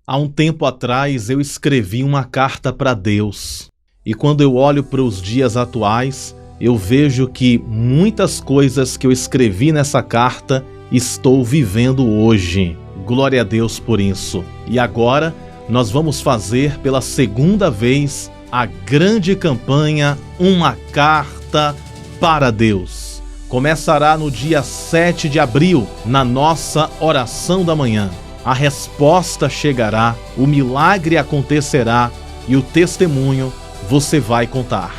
Há um tempo atrás eu escrevi uma carta para Deus e quando eu olho para os dias atuais, eu vejo que muitas coisas que eu escrevi nessa carta estou vivendo hoje. Glória a Deus por isso. E agora nós vamos fazer pela segunda vez a grande campanha Uma Carta para Deus. Começará no dia 7 de abril, na nossa oração da manhã. A resposta chegará, o milagre acontecerá e o testemunho você vai contar.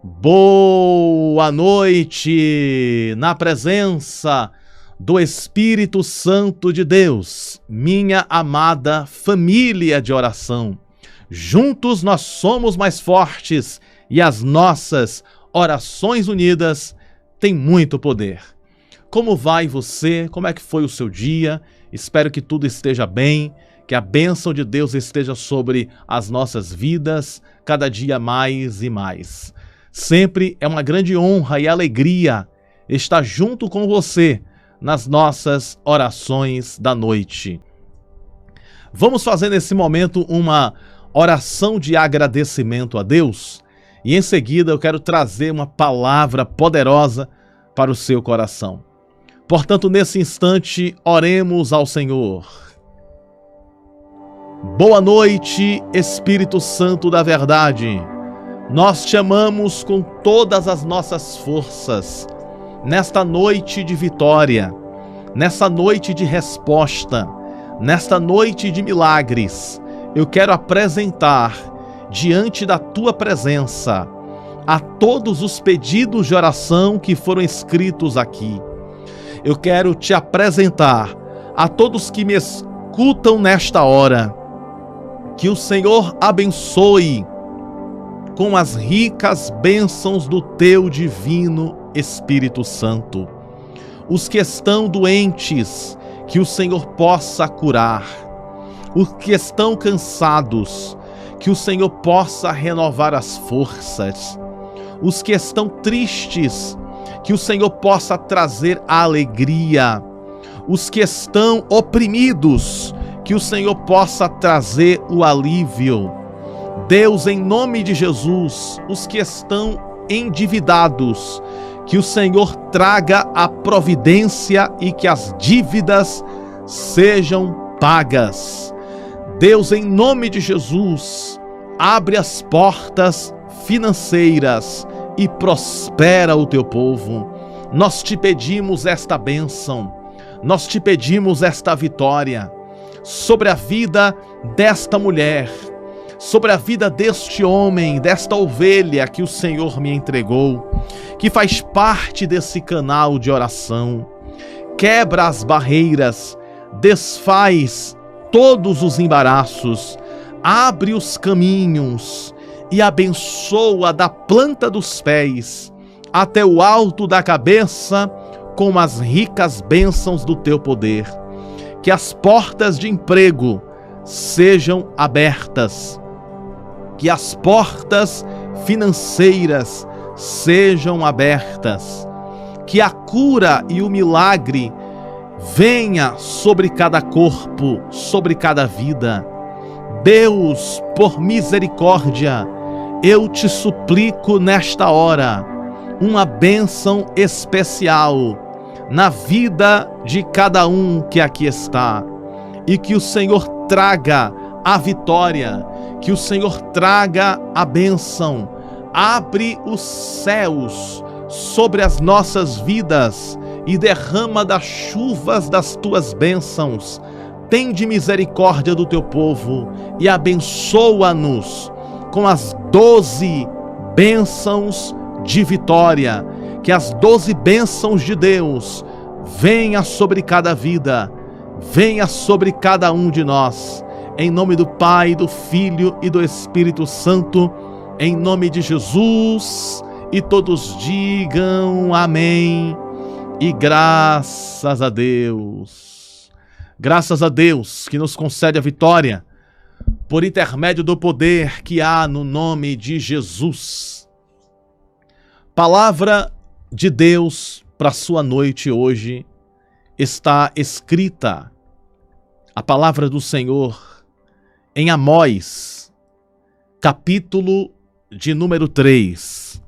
Boa noite, na presença do Espírito Santo de Deus, minha amada família de oração. Juntos nós somos mais fortes e as nossas orações unidas têm muito poder. Como vai você? Como é que foi o seu dia? Espero que tudo esteja bem, que a bênção de Deus esteja sobre as nossas vidas, cada dia mais e mais. Sempre é uma grande honra e alegria estar junto com você nas nossas orações da noite. Vamos fazer nesse momento uma oração de agradecimento a Deus e em seguida eu quero trazer uma palavra poderosa para o seu coração. Portanto, nesse instante, oremos ao Senhor. Boa noite, Espírito Santo da verdade. Nós te amamos com todas as nossas forças, nesta noite de vitória, nesta noite de resposta, nesta noite de milagres. Eu quero apresentar diante da tua presença a todos os pedidos de oração que foram escritos aqui. Eu quero te apresentar a todos que me escutam nesta hora. Que o Senhor abençoe com as ricas bênçãos do teu divino Espírito Santo. Os que estão doentes, que o Senhor possa curar. Os que estão cansados, que o Senhor possa renovar as forças. Os que estão tristes, que o Senhor possa trazer a alegria. Os que estão oprimidos, que o Senhor possa trazer o alívio. Deus, em nome de Jesus, os que estão endividados, que o Senhor traga a providência e que as dívidas sejam pagas. Deus, em nome de Jesus, abre as portas financeiras e prospera o teu povo. Nós te pedimos esta bênção, nós te pedimos esta vitória sobre a vida desta mulher, sobre a vida deste homem, desta ovelha que o Senhor me entregou, que faz parte desse canal de oração. Quebra as barreiras, desfaz todos os embaraços, abre os caminhos e abençoa da planta dos pés até o alto da cabeça com as ricas bênçãos do teu poder. Que as portas de emprego sejam abertas, que as portas financeiras sejam abertas, que a cura e o milagre venha sobre cada corpo, sobre cada vida. Deus, por misericórdia, eu te suplico nesta hora uma bênção especial na vida de cada um que aqui está, e que o Senhor traga a vitória, que o Senhor traga a bênção. Abre os céus sobre as nossas vidas e derrama das chuvas das tuas bênçãos. Tende misericórdia do teu povo e abençoa-nos com as 12 bênçãos de vitória. Que as 12 bênçãos de Deus venha sobre cada vida, venha sobre cada um de nós. Em nome do Pai, do Filho e do Espírito Santo, em nome de Jesus, e todos digam amém e graças a Deus. Graças a Deus que nos concede a vitória por intermédio do poder que há no nome de Jesus. palavra de Deus para a sua noite hoje está escrita, a palavra do Senhor, em Amós, capítulo de número 3,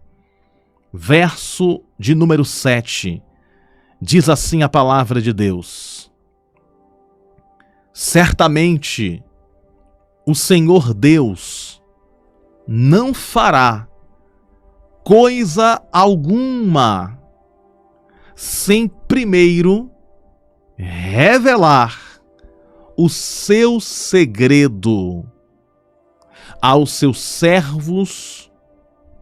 verso de número 7. Diz assim a palavra de Deus: certamente o Senhor Deus não fará coisa alguma sem primeiro revelar o seu segredo aos seus servos,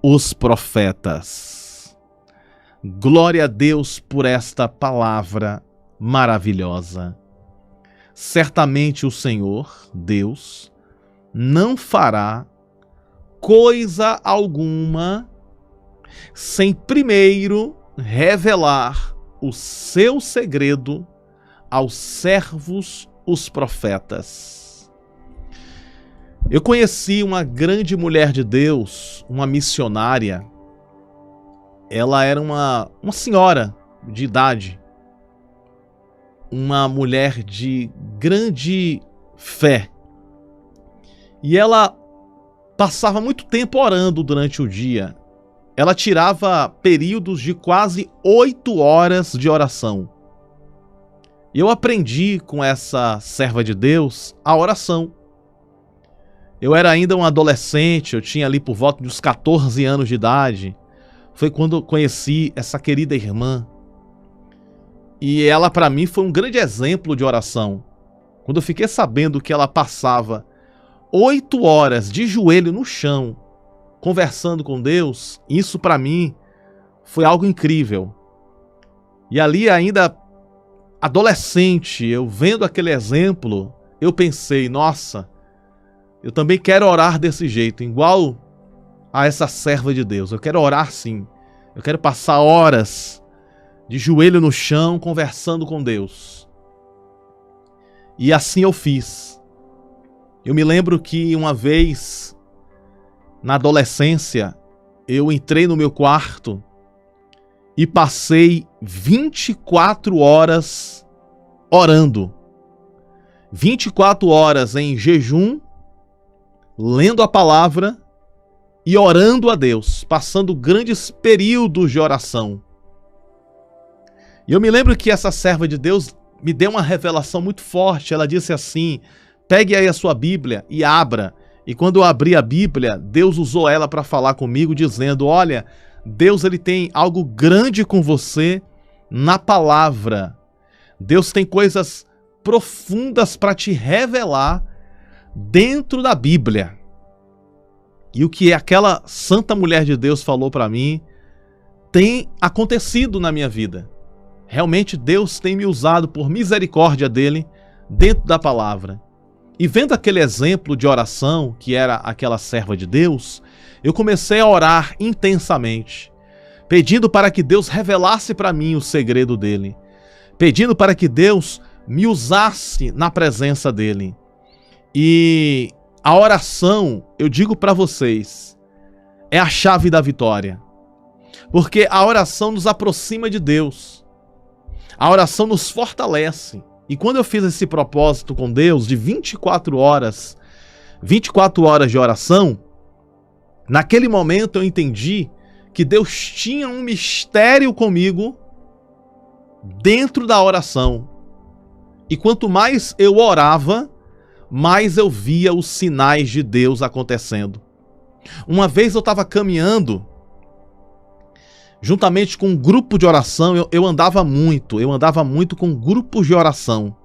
os profetas. Glória a Deus por esta palavra maravilhosa. Certamente o Senhor, Deus, não fará coisa alguma sem primeiro revelar o seu segredo aos servos, os profetas. Eu conheci uma grande mulher de Deus, uma missionária. Ela era uma senhora de idade, uma mulher de grande fé. E ela passava muito tempo orando durante o dia. Ela tirava períodos de quase 8 horas de oração. E eu aprendi com essa serva de Deus a oração. Eu era ainda um adolescente, eu tinha ali por volta de uns 14 anos de idade. Foi quando eu conheci essa querida irmã. E ela para mim foi um grande exemplo de oração. Quando eu fiquei sabendo que ela passava 8 horas de joelho no chão, conversando com Deus, isso para mim foi algo incrível. E ali ainda adolescente, eu vendo aquele exemplo, eu pensei, nossa, eu também quero orar desse jeito, igual a essa serva de Deus. Eu quero orar sim. Eu quero passar horas de joelho no chão, conversando com Deus. E assim eu fiz. Eu me lembro que uma vez, na adolescência, eu entrei no meu quarto e passei 24 horas orando. 24 horas em jejum, lendo a palavra e orando a Deus, passando grandes períodos de oração. E eu me lembro que essa serva de Deus me deu uma revelação muito forte. Ela disse assim: pegue aí a sua Bíblia e abra. E quando eu abri a Bíblia, Deus usou ela para falar comigo, dizendo: olha, Deus ele tem algo grande com você na palavra. Deus tem coisas profundas para te revelar dentro da Bíblia. E o que aquela santa mulher de Deus falou para mim tem acontecido na minha vida. Realmente Deus tem me usado por misericórdia dele dentro da palavra. E vendo aquele exemplo de oração que era aquela serva de Deus, eu comecei a orar intensamente, pedindo para que Deus revelasse para mim o segredo dele, pedindo para que Deus me usasse na presença dele. E a oração, eu digo para vocês, é a chave da vitória, porque a oração nos aproxima de Deus, a oração nos fortalece. E quando eu fiz esse propósito com Deus de 24 horas de oração, naquele momento eu entendi que Deus tinha um mistério comigo dentro da oração. E quanto mais eu orava, mais eu via os sinais de Deus acontecendo. Uma vez eu estava caminhando juntamente com um grupo de oração. Eu andava muito com grupos de oração.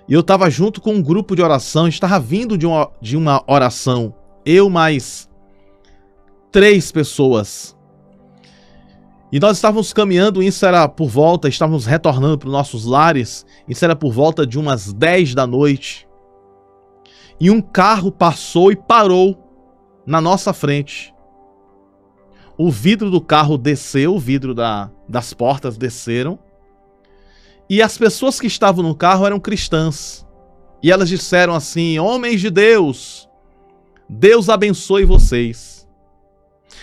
E eu estava junto com um grupo de oração, a gente estava vindo de uma oração, eu mais 3 pessoas. E nós estávamos caminhando, isso era por volta, estávamos retornando para os nossos lares, isso era por volta de umas 10 da noite. E um carro passou e parou na nossa frente. O vidro do carro desceu, o vidro das portas desceram. E as pessoas que estavam no carro eram cristãs. E elas disseram assim: homens de Deus, Deus abençoe vocês.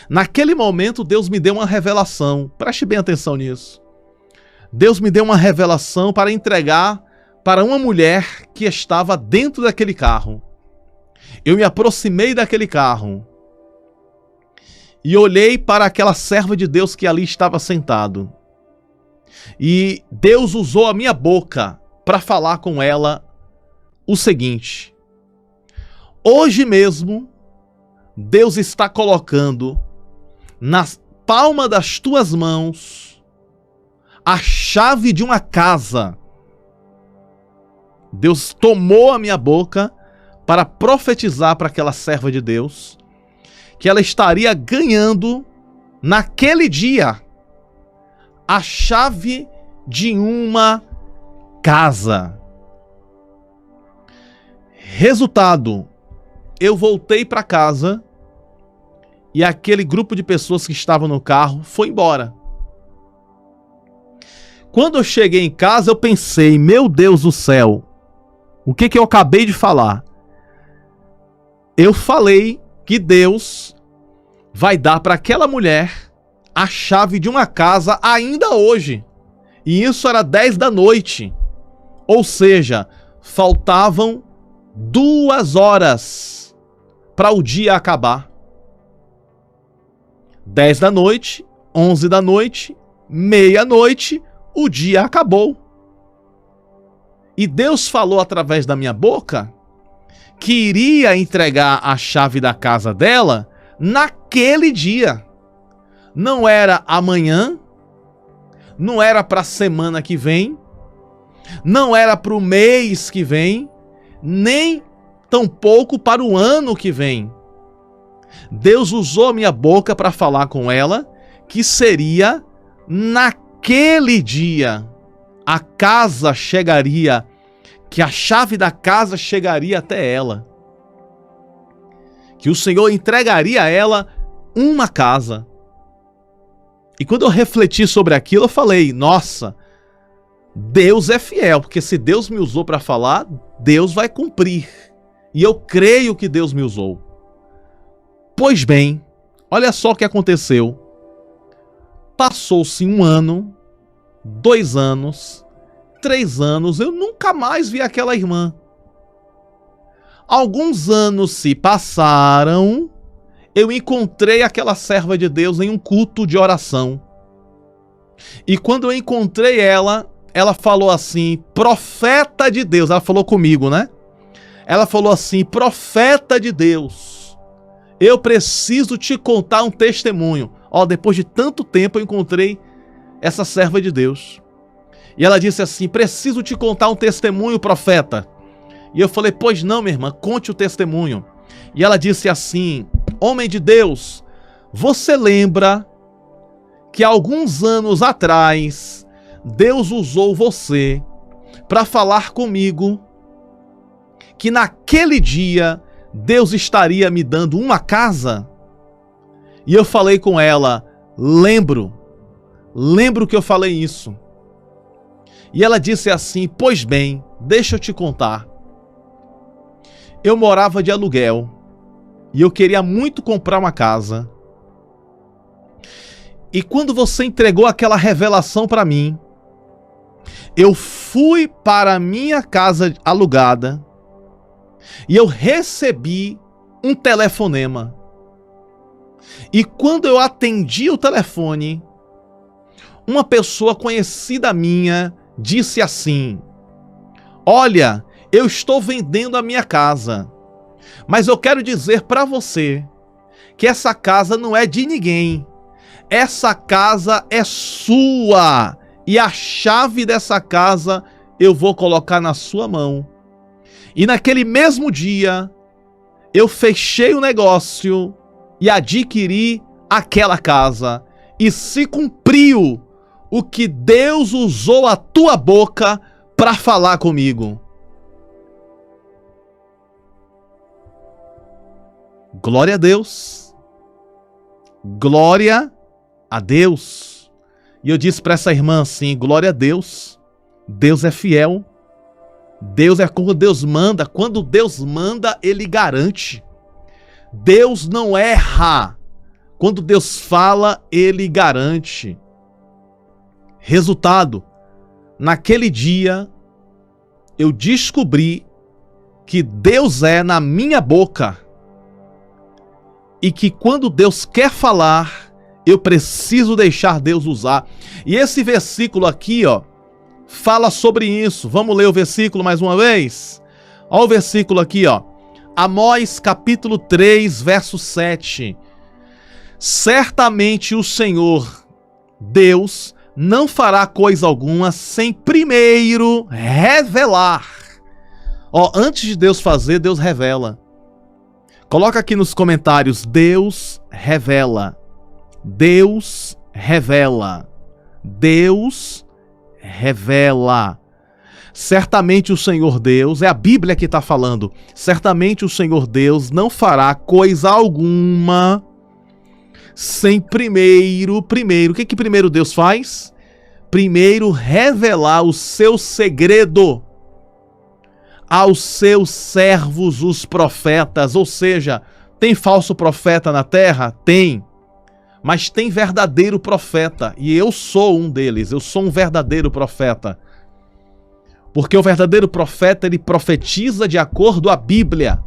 Naquele momento, Deus me deu uma revelação. Preste bem atenção nisso. Deus me deu uma revelação para entregar para uma mulher que estava dentro daquele carro. Eu me aproximei daquele carro e olhei para aquela serva de Deus que ali estava sentado. E Deus usou a minha boca para falar com ela o seguinte: hoje mesmo, Deus está colocando na palma das tuas mãos a chave de uma casa. Deus tomou a minha boca para profetizar para aquela serva de Deus que ela estaria ganhando naquele dia a chave de uma casa. Resultado, eu voltei para casa e aquele grupo de pessoas que estavam no carro foi embora. Quando eu cheguei em casa, eu pensei, meu Deus do céu, o que eu acabei de falar? Eu falei que Deus vai dar para aquela mulher a chave de uma casa ainda hoje. E isso era 10 da noite. Ou seja, faltavam 2 horas para o dia acabar. 10 da noite, 11 da noite, meia-noite, o dia acabou. E Deus falou através da minha boca que iria entregar a chave da casa dela naquele dia. Não era amanhã, não era para a semana que vem, não era para o mês que vem, nem tampouco para o ano que vem. Deus usou a minha boca para falar com ela que seria naquele dia. A casa chegaria, que a chave da casa chegaria até ela. Que o Senhor entregaria a ela uma casa. E quando eu refleti sobre aquilo, eu falei, nossa, Deus é fiel, porque se Deus me usou para falar, Deus vai cumprir. E eu creio que Deus me usou. Pois bem, olha só o que aconteceu. Passou-se 1 ano, 2 anos, 3 anos, eu nunca mais vi aquela irmã. Alguns anos se passaram, eu encontrei aquela serva de Deus em um culto de oração. E quando eu encontrei ela, ela falou assim, profeta de Deus, ela falou comigo, né? Ela falou assim, profeta de Deus, eu preciso te contar um testemunho. Ó, depois de tanto tempo eu encontrei essa serva de Deus. E ela disse assim, preciso te contar um testemunho, profeta. E eu falei, pois não, minha irmã, conte o testemunho. E ela disse assim, homem de Deus, você lembra que há alguns anos atrás, Deus usou você para falar comigo que naquele dia Deus estaria me dando uma casa? E eu falei com ela, lembro que eu falei isso. E ela disse assim, pois bem, deixa eu te contar. Eu morava de aluguel e eu queria muito comprar uma casa. E quando você entregou aquela revelação para mim, eu fui para a minha casa alugada e eu recebi um telefonema. E quando eu atendi o telefone, uma pessoa conhecida minha disse assim, olha, eu estou vendendo a minha casa, mas eu quero dizer para você que essa casa não é de ninguém. Essa casa é sua e a chave dessa casa eu vou colocar na sua mão. E naquele mesmo dia, eu fechei o negócio e adquiri aquela casa. E se cumpriu o que Deus usou a tua boca para falar comigo. Glória a Deus. Glória a Deus. E eu disse para essa irmã assim, glória a Deus. Deus é fiel. Deus é como Deus manda. Quando Deus manda, Ele garante. Deus não erra Quando Deus fala, Ele garante. Resultado, naquele dia, eu descobri que Deus é na minha boca e que quando Deus quer falar, eu preciso deixar Deus usar. E esse versículo aqui, fala sobre isso. Vamos ler o versículo mais uma vez? Olha o versículo aqui, Amós capítulo 3, verso 7. Certamente o Senhor, Deus, não fará coisa alguma sem primeiro revelar. Antes de Deus fazer, Deus revela. Coloca aqui nos comentários, Deus revela. Deus revela. Deus revela. Certamente o Senhor Deus, é a Bíblia que está falando, certamente o Senhor Deus não fará coisa alguma sem primeiro, o que primeiro Deus faz? Primeiro revelar o seu segredo aos seus servos, os profetas. Ou seja, tem falso profeta na terra? Tem. Mas tem verdadeiro profeta, e eu sou um deles, eu sou um verdadeiro profeta. Porque o verdadeiro profeta, ele profetiza de acordo à Bíblia.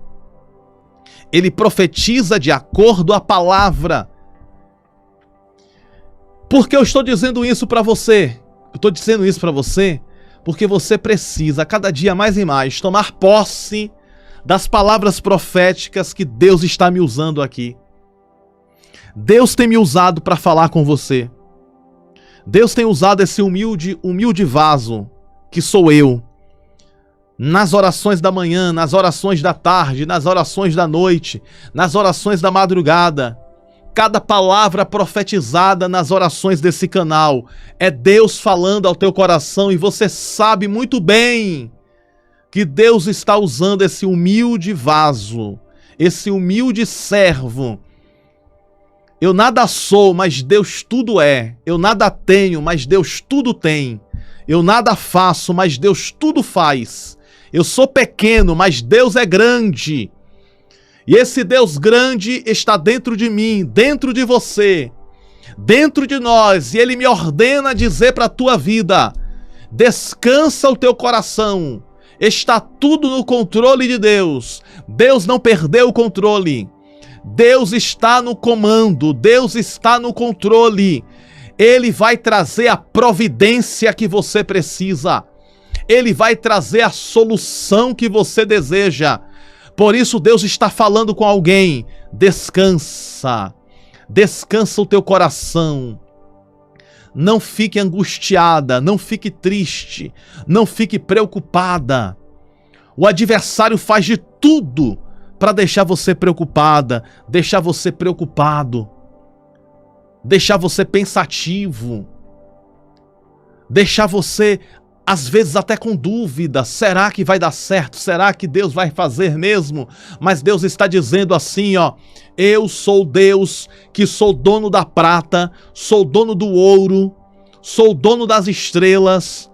Ele profetiza de acordo à palavra. Por que eu estou dizendo isso para você? Eu estou dizendo isso para você porque você precisa, cada dia mais e mais, tomar posse das palavras proféticas que Deus está me usando aqui. Deus tem me usado para falar com você. Deus tem usado esse humilde vaso que sou eu, nas orações da manhã, nas orações da tarde, nas orações da noite, nas orações da madrugada. Cada palavra profetizada nas orações desse canal é Deus falando ao teu coração, e você sabe muito bem que Deus está usando esse humilde vaso, esse humilde servo. Eu nada sou, mas Deus tudo é. Eu nada tenho, mas Deus tudo tem. Eu nada faço, mas Deus tudo faz. Eu sou pequeno, mas Deus é grande. E esse Deus grande está dentro de mim, dentro de você, dentro de nós. E Ele me ordena dizer para a tua vida: descansa o teu coração. Está tudo no controle de Deus. Deus não perdeu o controle. Deus está no comando. Deus está no controle. Ele vai trazer a providência que você precisa. Ele vai trazer a solução que você deseja. Por isso Deus está falando com alguém: descansa. Descansa o teu coração. Não fique angustiada, não fique triste, não fique preocupada. O adversário faz de tudo para deixar você preocupada, deixar você preocupado, deixar você pensativo, deixar você, às vezes, até com dúvida. Será que vai dar certo? Será que Deus vai fazer mesmo? Mas Deus está dizendo assim, eu sou Deus que sou dono da prata, sou dono do ouro, sou dono das estrelas,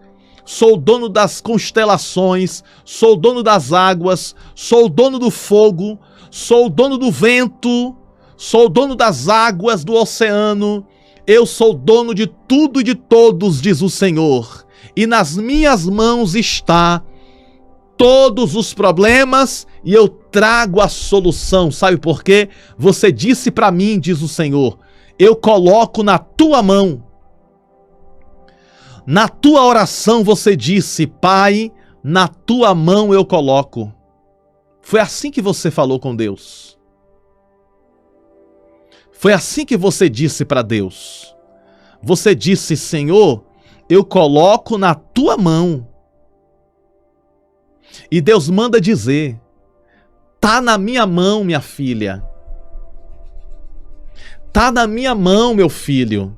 sou dono das constelações, sou dono das águas, sou dono do fogo, sou dono do vento, sou dono das águas do oceano. Eu sou dono de tudo e de todos, diz o Senhor. E nas minhas mãos está todos os problemas, e eu trago a solução. Sabe por quê? Você disse para mim, diz o Senhor, eu coloco na tua mão. Na tua oração você disse: Pai, na tua mão eu coloco. Foi assim que você falou com Deus. Foi assim que você disse para Deus. Você disse: Senhor, eu coloco na tua mão. E Deus manda dizer: tá na minha mão, minha filha. Tá na minha mão, meu filho.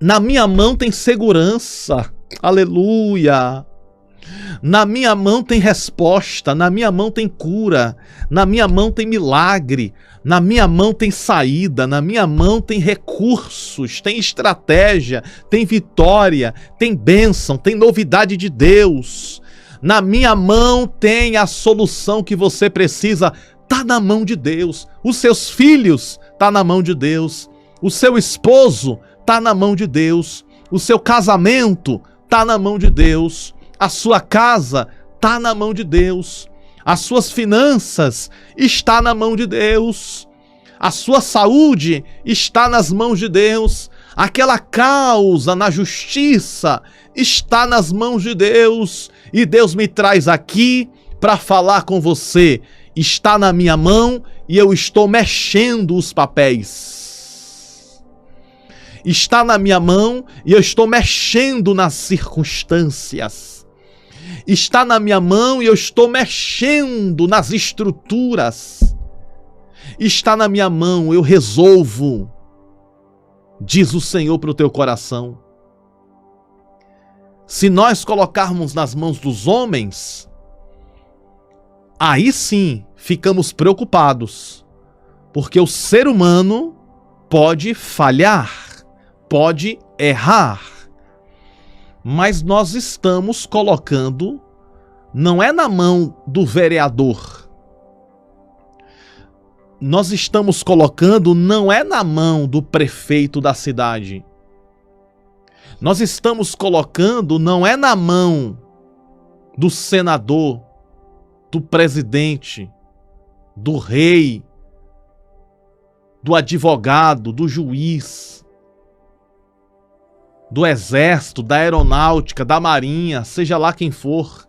Na minha mão tem segurança. Aleluia. Na minha mão tem resposta, na minha mão tem cura, na minha mão tem milagre, na minha mão tem saída, na minha mão tem recursos, tem estratégia, tem vitória, tem bênção, tem novidade de Deus. Na minha mão tem a solução que você precisa. Tá na mão de Deus. Os seus filhos está na mão de Deus. O seu esposo está na mão de Deus. O seu casamento está na mão de Deus. A sua casa está na mão de Deus. As suas finanças estão na mão de Deus. A sua saúde está nas mãos de Deus. Aquela causa na justiça está nas mãos de Deus. E Deus me traz aqui para falar com você. Está na minha mão e eu estou mexendo os papéis. Está na minha mão e eu estou mexendo nas circunstâncias. Está na minha mão e eu estou mexendo nas estruturas. Está na minha mão, eu resolvo, diz o Senhor para o teu coração. Se nós colocarmos nas mãos dos homens, aí sim ficamos preocupados, porque o ser humano pode falhar, pode errar, mas nós estamos colocando, não é na mão do vereador, nós estamos colocando, não é na mão do prefeito da cidade, nós estamos colocando, não é na mão do senador, do presidente, do rei, do advogado, do juiz, do exército, da aeronáutica, da marinha, seja lá quem for.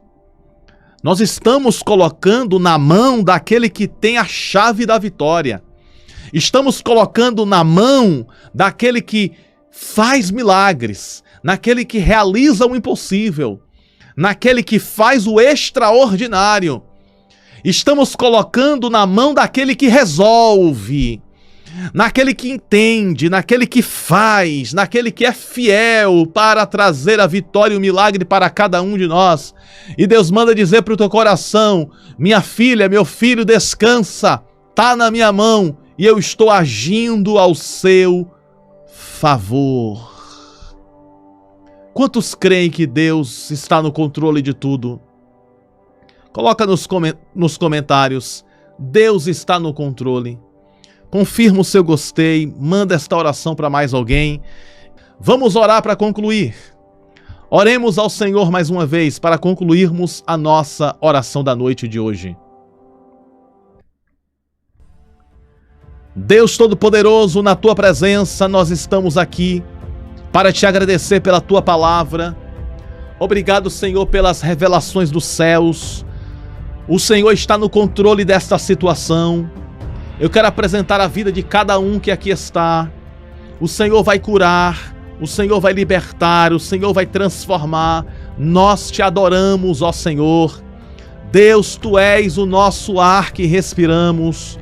Nós estamos colocando na mão daquele que tem a chave da vitória. Estamos colocando na mão daquele que faz milagres, naquele que realiza o impossível, naquele que faz o extraordinário. Estamos colocando na mão daquele que resolve, naquele que entende, naquele que faz, naquele que é fiel para trazer a vitória e o milagre para cada um de nós. E Deus manda dizer para o teu coração: minha filha, meu filho, descansa, está na minha mão e eu estou agindo ao seu favor. Quantos creem que Deus está no controle de tudo? Coloca nos comentários: Deus está no controle. Confirma o seu gostei, manda esta oração para mais alguém. Vamos orar para concluir. Oremos ao Senhor mais uma vez para concluirmos a nossa oração da noite de hoje. Deus Todo-Poderoso, na Tua presença nós estamos aqui para Te agradecer pela Tua palavra. Obrigado, Senhor, pelas revelações dos céus. O Senhor está no controle desta situação. Eu quero apresentar a vida de cada um que aqui está. O Senhor vai curar, o Senhor vai libertar, o Senhor vai transformar. Nós Te adoramos, ó Senhor. Deus, Tu és o nosso ar que respiramos.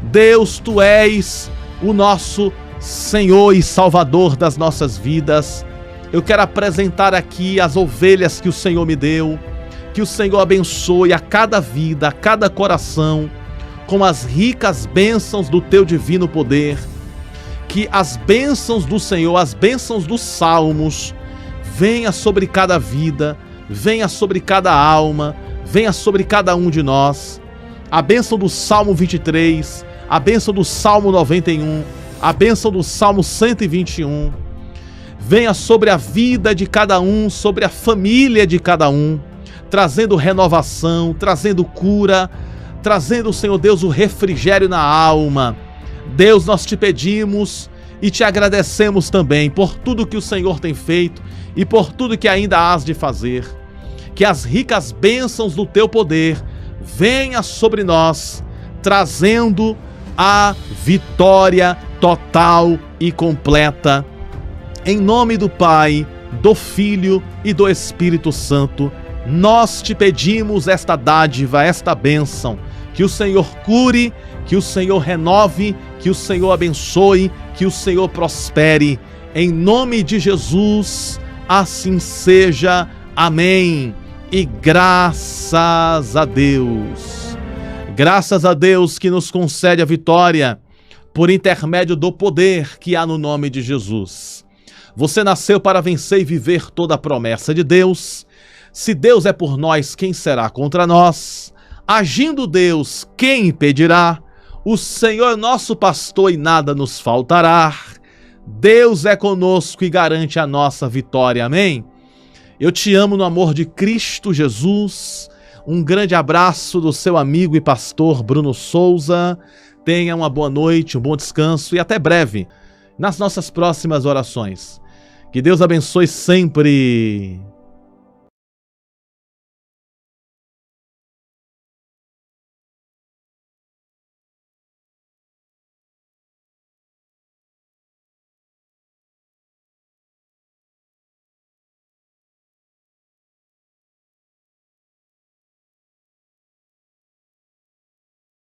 Deus, Tu és o nosso Senhor e Salvador das nossas vidas. Eu quero apresentar aqui as ovelhas que o Senhor me deu. Que o Senhor abençoe a cada vida, a cada coração, com as ricas bênçãos do Teu divino poder. Que as bênçãos do Senhor, as bênçãos dos salmos, venha sobre cada vida, venha sobre cada alma, venha sobre cada um de nós. A bênção do Salmo 23, a bênção do Salmo 91, a bênção do Salmo 121. Venha sobre a vida de cada um, sobre a família de cada um, trazendo renovação, trazendo cura, trazendo, Senhor Deus, o refrigério na alma. Deus, nós Te pedimos e Te agradecemos também por tudo que o Senhor tem feito e por tudo que ainda hás de fazer. Que as ricas bênçãos do Teu poder venham sobre nós, trazendo a vitória total e completa. Em nome do Pai, do Filho e do Espírito Santo, nós Te pedimos esta dádiva, esta bênção. Que o Senhor cure, que o Senhor renove, que o Senhor abençoe, que o Senhor prospere. Em nome de Jesus, assim seja. Amém. E graças a Deus. Graças a Deus que nos concede a vitória por intermédio do poder que há no nome de Jesus. Você nasceu para vencer e viver toda a promessa de Deus. Se Deus é por nós, quem será contra nós? Agindo Deus, quem impedirá? O Senhor é nosso pastor e nada nos faltará. Deus é conosco e garante a nossa vitória. Amém? Eu te amo no amor de Cristo Jesus. Um grande abraço do seu amigo e pastor Bruno Souza. Tenha uma boa noite, um bom descanso e até breve nas nossas próximas orações. Que Deus abençoe sempre.